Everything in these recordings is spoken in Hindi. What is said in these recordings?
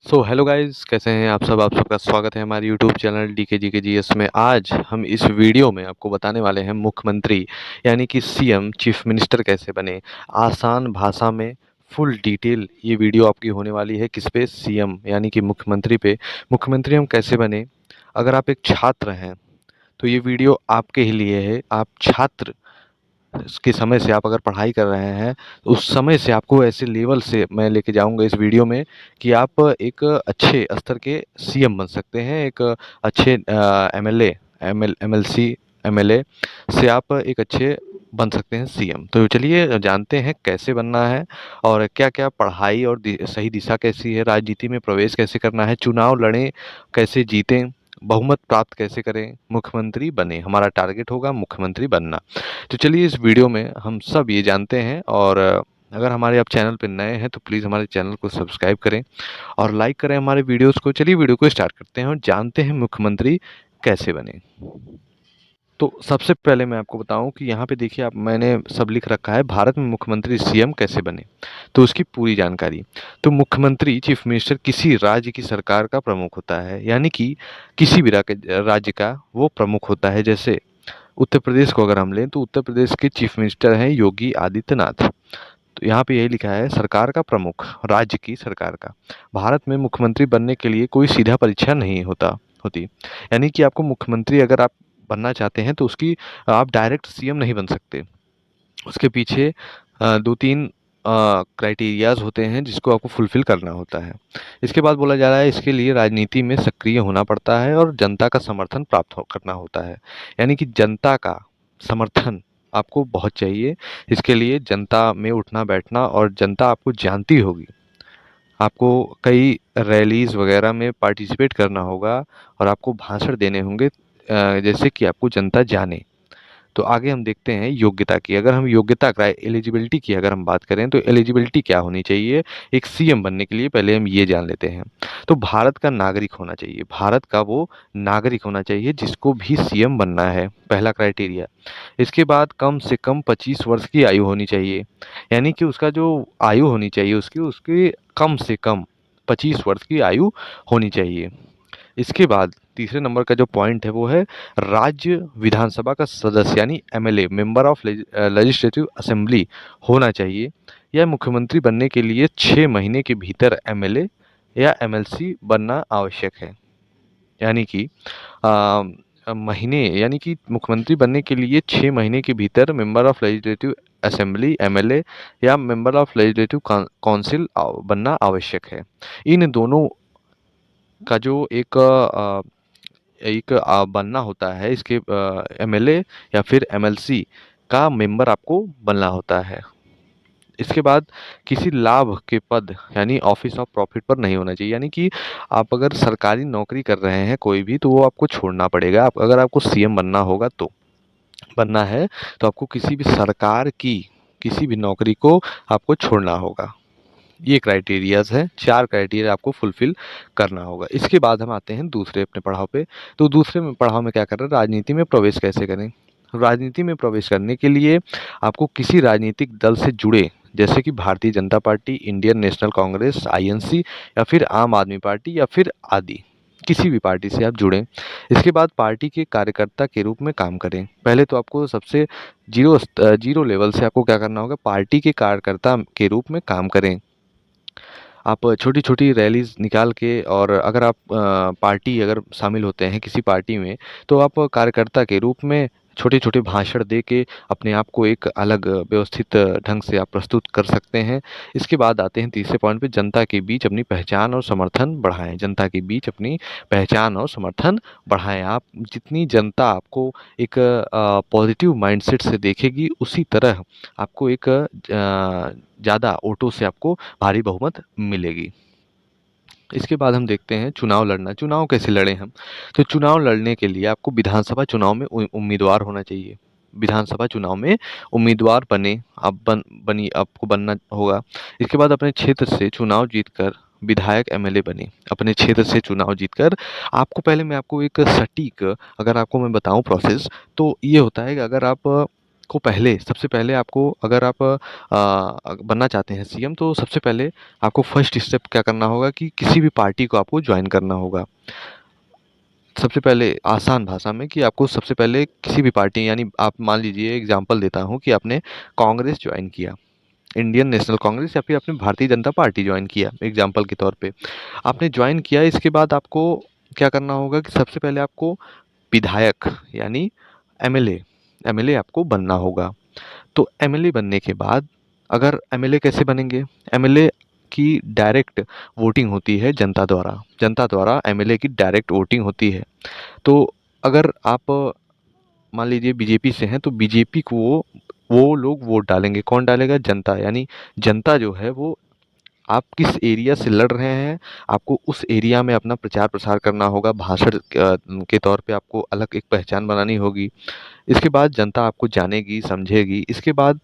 हेलो गाइस, कैसे हैं आप सब। आप सबका स्वागत है हमारे यूट्यूब चैनल डीके जी के जीएस में। आज हम इस वीडियो में आपको बताने वाले हैं मुख्यमंत्री यानी कि सीएम चीफ मिनिस्टर कैसे बने। आसान भाषा में फुल डिटेल ये वीडियो आपकी होने वाली है। किस पे? सीएम यानी कि मुख्यमंत्री पे। मुख्यमंत्री हम कैसे बने। अगर आप एक छात्र हैं तो ये वीडियो आपके ही लिए है। आप छात्र के समय से आप अगर पढ़ाई कर रहे हैं, उस समय से आपको ऐसे लेवल से मैं लेके जाऊँगा इस वीडियो में कि आप एक अच्छे स्तर के सीएम बन सकते हैं। एक अच्छे एमएलए, एमएलसी, एमएलए से आप एक अच्छे बन सकते हैं सीएम। तो चलिए जानते हैं कैसे बनना है और क्या-क्या पढ़ाई और सही दिशा कैसी है, राजनीति में प्रवेश कैसे करना है, चुनाव लड़ें, कैसे जीतें, बहुमत प्राप्त कैसे करें, मुख्यमंत्री बने। हमारा टारगेट होगा मुख्यमंत्री बनना। तो चलिए इस वीडियो में हम सब ये जानते हैं। और अगर हमारे आप चैनल पे नए हैं तो प्लीज़ हमारे चैनल को सब्सक्राइब करें और लाइक करें हमारे वीडियोस को। चलिए वीडियो को स्टार्ट करते हैं और जानते हैं मुख्यमंत्री कैसे बने। तो सबसे पहले मैं आपको बताऊं कि यहाँ पे देखिए, आप मैंने सब लिख रखा है भारत में मुख्यमंत्री सीएम कैसे बने, तो उसकी पूरी जानकारी। तो मुख्यमंत्री चीफ मिनिस्टर किसी राज्य की सरकार का प्रमुख होता है, यानी कि किसी भी राज्य का वो प्रमुख होता है। जैसे उत्तर प्रदेश को अगर हम लें तो उत्तर प्रदेश के चीफ मिनिस्टर हैं योगी आदित्यनाथ। तो यहाँ पे यही लिखा है सरकार का प्रमुख, राज्य की सरकार का। भारत में मुख्यमंत्री बनने के लिए कोई सीधा परीक्षा नहीं होती। यानी कि आपको मुख्यमंत्री अगर आप बनना चाहते हैं तो उसकी आप डायरेक्ट सीएम नहीं बन सकते। उसके पीछे 2-3 क्राइटेरियाज़ होते हैं जिसको आपको फुलफ़िल करना होता है। इसके बाद बोला जा रहा है इसके लिए राजनीति में सक्रिय होना पड़ता है और जनता का समर्थन प्राप्त करना होता है। यानी कि जनता का समर्थन आपको बहुत चाहिए। इसके लिए जनता में उठना बैठना और जनता आपको जानती होगी। आपको कई रैलीज़ वगैरह में पार्टिसिपेट करना होगा और आपको भाषण देने होंगे, जैसे कि आपको जनता जाने। तो आगे हम देखते हैं योग्यता की। अगर हम योग्यता एलिजिबिलिटी की अगर हम बात करें तो एलिजिबिलिटी क्या होनी चाहिए एक सीएम बनने के लिए, पहले हम ये जान लेते हैं। तो भारत का नागरिक होना चाहिए। भारत का वो नागरिक होना चाहिए जिसको भी सीएम बनना है, पहला क्राइटेरिया। इसके बाद कम से कम 25 वर्ष की आयु होनी चाहिए। यानी कि उसका जो आयु होनी चाहिए उसकी उसकी कम से कम 25 वर्ष की आयु होनी चाहिए। इसके बाद तीसरे नंबर का जो पॉइंट है वो है राज्य विधानसभा का सदस्य, यानी MLA, member of legislative assembly होना चाहिए। यह मुख्यमंत्री बनने के लिए 6 महीने के भीतर एमएलए या एमएलसी बनना आवश्यक है। यानी कि आ, महीने यानी कि मुख्यमंत्री बनने के लिए 6 महीने के भीतर member of legislative assembly, MLA या मेंबर ऑफ लेजिस्लेटिव काउंसिल बनना आवश्यक है। इन दोनों का जो एक बनना होता है, इसके एमएलए या फिर एमएलसी का मेंबर आपको बनना होता है। इसके बाद किसी लाभ के पद यानी ऑफिस ऑफ प्रॉफिट पर नहीं होना चाहिए। यानी कि आप अगर सरकारी नौकरी कर रहे हैं कोई भी, तो वो आपको छोड़ना पड़ेगा। अगर आपको सीएम बनना होगा तो बनना है तो आपको किसी भी सरकार की किसी भी नौकरी को आपको छोड़ना होगा। ये क्राइटेरियाज़ हैं, 4 क्राइटेरिया आपको फुलफ़िल करना होगा। इसके बाद हम आते हैं दूसरे अपने पड़ाव पे। तो दूसरे में पड़ाव में क्या कर रहे हैं, राजनीति में प्रवेश कैसे करें। राजनीति में प्रवेश करने के लिए आपको किसी राजनीतिक दल से जुड़े, जैसे कि Bharatiya Janata party, Indian national Congress, INC या फिर आम आदमी पार्टी या फिर आदि, किसी भी पार्टी से आप जुड़ें। इसके बाद पार्टी के कार्यकर्ता के रूप में काम करें। पहले तो आपको सबसे जीरो लेवल से आपको क्या करना होगा, पार्टी के कार्यकर्ता के रूप में काम करें। आप छोटी-छोटी रैलीज़ निकाल के, और अगर आप पार्टी अगर शामिल होते हैं किसी पार्टी में, तो आप कार्यकर्ता के रूप में छोटे-छोटे भाषण दे के अपने आप को एक अलग व्यवस्थित ढंग से आप प्रस्तुत कर सकते हैं। इसके बाद आते हैं तीसरे पॉइंट पे, जनता के बीच अपनी पहचान और समर्थन बढ़ाएँ। जनता के बीच अपनी पहचान और समर्थन बढ़ाएँ। आप जितनी जनता आपको एक पॉजिटिव माइंडसेट से देखेगी, उसी तरह आपको एक ज़्यादा वोटों से आपको भारी बहुमत मिलेगी। इसके बाद हम देखते हैं चुनाव लड़ना। चुनाव कैसे लड़ें हम? तो चुनाव लड़ने के लिए आपको विधानसभा चुनाव में उम्मीदवार होना चाहिए। विधानसभा चुनाव में उम्मीदवार बने, आप बनी आपको बनना होगा। इसके बाद अपने क्षेत्र से चुनाव जीतकर विधायक, एमएलए बने। अपने क्षेत्र से चुनाव जीतकर आपको, पहले मैं आपको एक सटीक, अगर आपको मैं बताऊँ प्रोसेस, तो ये होता है कि अगर आप को पहले सबसे पहले आपको अगर आप बनना चाहते हैं सीएम, तो सबसे पहले आपको फर्स्ट स्टेप क्या करना होगा कि किसी भी पार्टी को आपको ज्वाइन करना होगा। सबसे पहले आसान भाषा में कि आपको सबसे पहले किसी भी पार्टी, यानी आप मान लीजिए एग्जांपल देता हूँ कि आपने कांग्रेस ज्वाइन किया, इंडियन नेशनल कांग्रेस, या फिर आपने भारतीय जनता पार्टी ज्वाइन किया एग्जांपल के तौर पे। आपने ज्वाइन किया, इसके बाद आपको क्या करना होगा कि सबसे पहले आपको विधायक यानी एमएलए एमएलए आपको बनना होगा। तो एमएलए बनने के बाद, अगर एमएलए कैसे बनेंगे, एमएलए की डायरेक्ट वोटिंग होती है जनता द्वारा एमएलए की डायरेक्ट वोटिंग होती है। तो अगर आप मान लीजिए बीजेपी से हैं, तो बीजेपी को वो लोग वोट डालेंगे। कौन डालेगा? जनता। यानी जनता जो है वो, आप किस एरिया से लड़ रहे हैं, आपको उस एरिया में अपना प्रचार प्रसार करना होगा, भाषण के तौर पे आपको अलग एक पहचान बनानी होगी। इसके बाद जनता आपको जानेगी, समझेगी। इसके बाद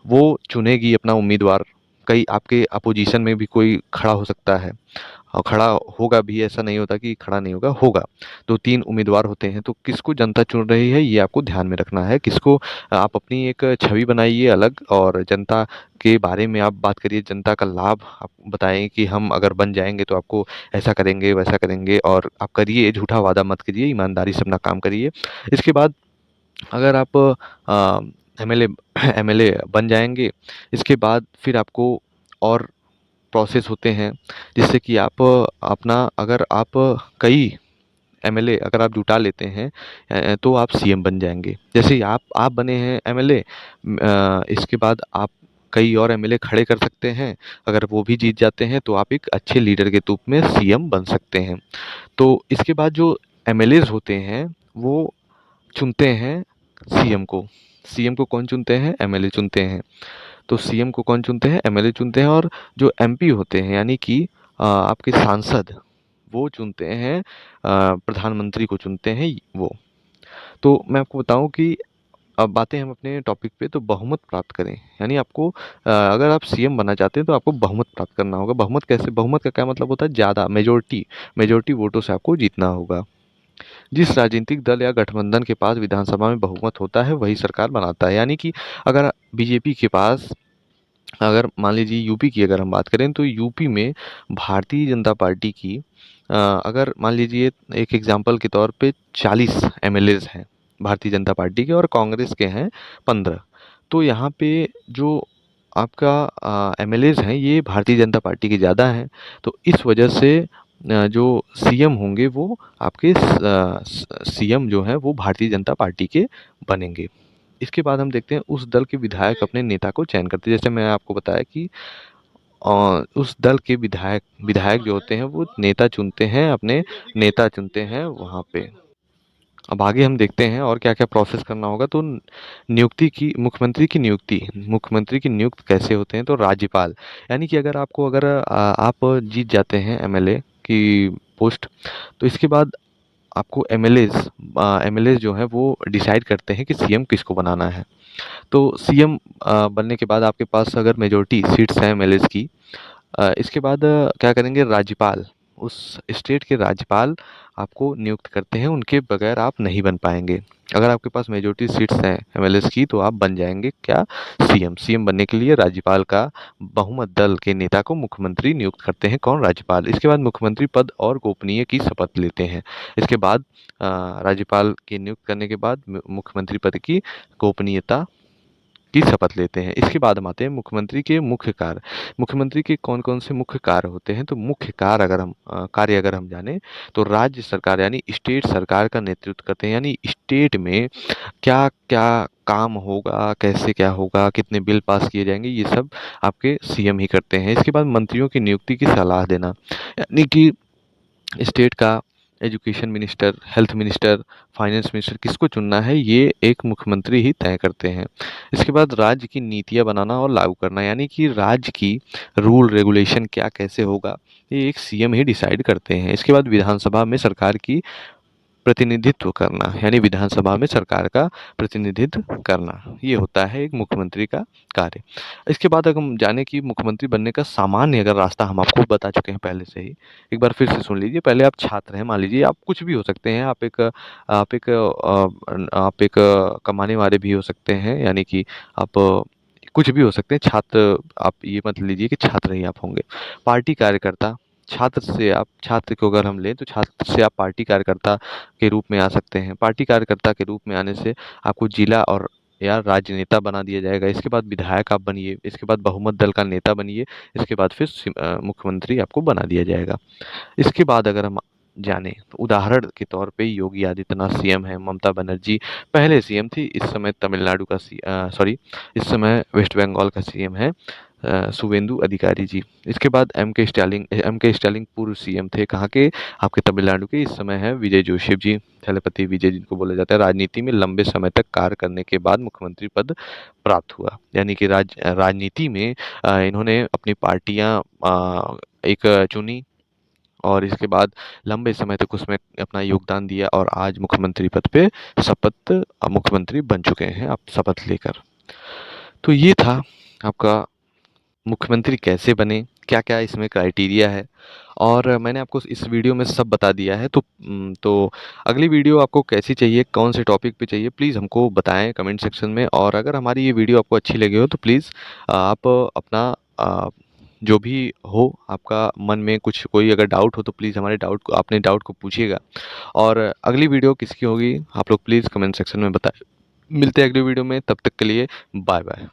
वो चुनेगी अपना उम्मीदवार। कई आपके अपोजिशन में भी कोई खड़ा हो सकता है, और खड़ा होगा भी, ऐसा नहीं होता कि खड़ा नहीं होगा, होगा। 2-3 उम्मीदवार होते हैं, तो किसको जनता चुन रही है ये आपको ध्यान में रखना है। किसको आप अपनी एक छवि बनाइए अलग, और जनता के बारे में आप बात करिए, जनता का लाभ आप बताएँ कि हम अगर बन जाएँगे तो आपको ऐसा करेंगे, वैसा करेंगे, और आप करिए, झूठा वादा मत कीजिए, ईमानदारी से अपना काम करिए। इसके बाद अगर आप एमएलए एमएलए बन जाएँगे, इसके बाद फिर आपको और प्रोसेस होते हैं, जिससे कि आप अपना, अगर आप कई एमएलए अगर आप जुटा लेते हैं, तो आप सीएम बन जाएँगे। जैसे ही आप बने हैं एमएलए, इसके बाद आप कई और एमएलए खड़े कर सकते हैं। अगर वो भी जीत जाते हैं, तो आप एक अच्छे लीडर के रूप में सीएम बन सकते हैं। तो इसके बाद जो एमएलएज़ होते हैं, वो चुनते हैं सीएम को। सीएम को कौन चुनते हैं? एमएलए चुनते हैं। तो सीएम को कौन चुनते हैं? एमएलए चुनते हैं। और जो एमपी होते हैं, यानी कि आपके सांसद, वो चुनते हैं प्रधानमंत्री को चुनते हैं वो। तो मैं आपको बताऊँ कि अब बातें हम अपने टॉपिक पे, तो बहुमत प्राप्त करें। यानी आपको अगर आप सीएम बनना चाहते हैं, तो आपको बहुमत प्राप्त करना होगा। बहुमत कैसे? बहुमत का क्या मतलब होता है? ज़्यादा, मेजॉरिटी वोटों से आपको जीतना होगा। जिस राजनीतिक दल या गठबंधन के पास विधानसभा में बहुमत होता है, वही सरकार बनाता है। यानी कि अगर बीजेपी के पास, अगर मान लीजिए यूपी की अगर हम बात करें, तो यूपी में भारतीय जनता पार्टी की अगर मान लीजिए एक एग्जांपल के तौर पे 40 एमएलएज़ हैं भारतीय जनता पार्टी के, और कांग्रेस के हैं 15। तो यहाँ पे जो आपका एमएलएज़ हैं, ये भारतीय जनता पार्टी के ज़्यादा हैं। तो इस वजह से जो सीएम होंगे, वो आपके सीएम जो हैं, वो भारतीय जनता पार्टी के बनेंगे। इसके बाद हम देखते हैं उस दल के विधायक अपने नेता को चयन करते हैं। जैसे मैं आपको बताया कि उस दल के विधायक विधायक जो होते हैं, वो नेता चुनते हैं, अपने नेता चुनते हैं वहाँ पे। अब आगे हम देखते हैं और क्या-क्या प्रोसेस करना होगा। तो मुख्यमंत्री की नियुक्त कैसे होते हैं? तो राज्यपाल, यानी कि अगर आप जीत जाते हैं एमएलए की पोस्ट, तो इसके बाद आपको एमएलएज़ जो हैं, वो डिसाइड करते हैं कि सीएम किसको बनाना है। तो सीएम बनने के बाद आपके पास अगर मेजॉरिटी सीट्स हैं एमएलएज़ की, इसके बाद क्या करेंगे, राज्यपाल, उस स्टेट के राज्यपाल आपको नियुक्त करते हैं। उनके बगैर आप नहीं बन पाएँगे। अगर आपके पास मेजॉरिटी सीट्स हैं एमएलएज़ की, तो आप बन जाएँगे क्या? सीएम। सीएम बनने के लिए राज्यपाल का बहुमत दल के नेता को मुख्यमंत्री नियुक्त करते हैं। कौन? राज्यपाल। इसके बाद मुख्यमंत्री पद और गोपनीय की शपथ लेते हैं। इसके बाद राज्यपाल की नियुक्त करने के बाद मुख्यमंत्री पद की गोपनीयता की शपथ लेते हैं। इसके बाद हम आते हैं मुख्यमंत्री के मुख्य कार्य। मुख्यमंत्री के कौन-कौन से मुख्य कार्य होते हैं? तो मुख्य कार्य अगर हम जानें, तो राज्य सरकार यानी स्टेट सरकार का नेतृत्व करते हैं। यानी स्टेट में क्या-क्या काम होगा, कैसे क्या होगा, कितने बिल पास किए जाएँगे, ये सब आपके सीएम ही करते हैं। इसके बाद मंत्रियों की नियुक्ति की सलाह देना, यानी कि स्टेट का education minister, health minister, finance minister किसको चुनना है, ये एक मुख्यमंत्री ही तय करते हैं। इसके बाद राज्य की नीतियाँ बनाना और लागू करना, यानी कि राज्य की रूल रेगुलेशन कैसे होगा, ये एक सीएम ही डिसाइड करते हैं। इसके बाद विधानसभा में सरकार की प्रतिनिधित्व करना, यानी विधानसभा में सरकार का प्रतिनिधित्व करना, ये होता है एक मुख्यमंत्री का कार्य। इसके बाद अगर हम जाने कि मुख्यमंत्री बनने का सामान्य अगर रास्ता हम आपको बता चुके हैं पहले से ही, एक बार फिर से सुन लीजिए। पहले आप छात्र हैं, मान लीजिए आप कुछ भी हो सकते हैं, आप एक कमाने वाले भी हो सकते हैं, यानी कि आप कुछ भी हो सकते हैं। छात्र, आप ये मत लीजिए कि छात्र ही आप होंगे। पार्टी कार्यकर्ता, छात्र को अगर हम लें तो छात्र से आप पार्टी कार्यकर्ता के रूप में आ सकते हैं। पार्टी कार्यकर्ता के रूप में आने से आपको जिला और या राज्य नेता बना दिया जाएगा। इसके बाद विधायक आप बनिए, इसके बाद बहुमत दल का नेता बनिए, इसके बाद फिर मुख्यमंत्री आपको बना दिया जाएगा। इसके बाद अगर हम जाने तो उदाहरण के तौर पे योगी आदित्यनाथ सीएम है, ममता बनर्जी पहले सीएम थी, इस समय तमिलनाडु का इस समय वेस्ट बंगाल का सीएम है शुवेंदु अधिकारी जी। इसके बाद एम के स्टालिन पूर्व सीएम थे, कहाँ के? आपके तमिलनाडु के। इस समय है विजय जोशी जी, थलपति विजय जिनको बोला जाता है। राजनीति में लंबे समय तक कार्य करने के बाद मुख्यमंत्री पद प्राप्त हुआ, यानी कि राजनीति में इन्होंने अपनी पार्टियां एक चुनी और इसके बाद लंबे समय तक उसमें अपना योगदान दिया और आज मुख्यमंत्री पद पे मुख्यमंत्री बन चुके हैं आप शपथ लेकर। तो ये था आपका मुख्यमंत्री कैसे बने, क्या-क्या इसमें क्राइटेरिया है, और मैंने आपको इस वीडियो में सब बता दिया है। तो अगली वीडियो आपको कैसी चाहिए, कौन से टॉपिक पे चाहिए, प्लीज़ हमको बताएँ कमेंट सेक्शन में। और अगर हमारी ये वीडियो आपको अच्छी लगी हो तो प्लीज़ आप अपना जो भी हो, आपका मन में कुछ कोई अगर डाउट हो तो प्लीज़ अपने डाउट को पूछिएगा। और अगली वीडियो किसकी होगी आप लोग प्लीज़ कमेंट सेक्शन में बताएँ। मिलते हैं अगली वीडियो में, तब तक के लिए बाय बाय।